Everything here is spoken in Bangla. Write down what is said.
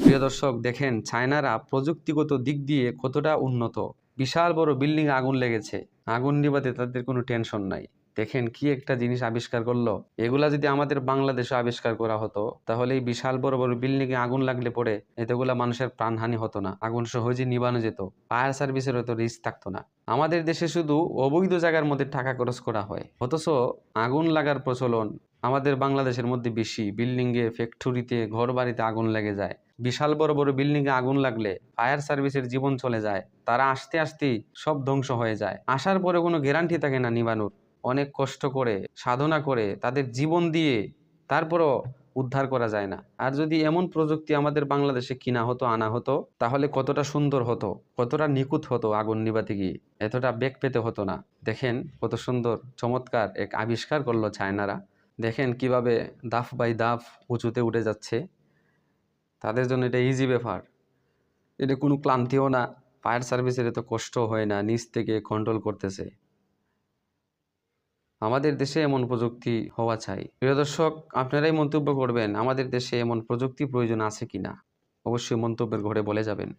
প্রিয় দর্শক, দেখেন চায়নারা প্রযুক্তিগত দিক দিয়ে কতটা উন্নত। বিশাল বড় বিল্ডিং আগুন লেগেছে, আগুন নিভাতে তাদের কোনো টেনশন নাই। দেখেন কি একটা জিনিস আবিষ্কার করলো। এগুলা যদি আমাদের বাংলাদেশে আবিষ্কার করা হতো, তাহলে এই বিশাল বড় বড় বিল্ডিং এ আগুন লাগলে পরে এতগুলা মানুষের প্রাণহানি হতো না, আগুন সহজে নিভানো যেত, ফায়ার সার্ভিসের হয়তো রিস্ক থাকতো না। আমাদের দেশে শুধু অবৈধ জায়গার মধ্যে টাকা খরচ করা হয়, অথচ আগুন লাগার প্রচলন আমাদের বাংলাদেশের মধ্যে বেশি। বিল্ডিং এ, ফ্যাক্টরিতে, ঘর বাড়িতে আগুন লেগে যায়। বিশাল বড় বড় বিল্ডিং এ আগুন লাগলে ফায়ার সার্ভিসের জীবন চলে যায়, তারা আসতে আসতেই সব ধ্বংস হয়ে যায়। আসার পরে কোনো গ্যারান্টি থাকে না নিবানোর। অনেক কষ্ট করে, সাধনা করে, তাদের জীবন দিয়ে তারপরও উদ্ধার করা যায় না। আর যদি এমন প্রযুক্তি আমাদের বাংলাদেশে কিনা হতো, আনা হতো, তাহলে কতটা সুন্দর হতো, কতটা নিখুঁত হতো আগুন নিভাতে গিয়ে, এতটা বেগ পেতে হতো না। দেখেন কত সুন্দর চমৎকার এক আবিষ্কার করলো চায়নারা। দেখেন কিভাবে দাফ বাই দাফ উঁচুতে উঠে যাচ্ছে। তাদের জন্য এটা ইজি ব্যাপার, এটা কোনো ক্লান্তিও না। ফায়ার সার্ভিসের এত কষ্ট হয় না, নিচ থেকে কন্ট্রোল করতেছে। আমাদের দেশে এমন প্রযুক্তি হওয়া চাই। প্রিয় দর্শক, আপনারাই মন্তব্য করবেন আমাদের দেশে এমন প্রযুক্তি প্রয়োজন আছে কিনা। অবশ্যই মন্তব্যের ঘরে বলে যাবেন।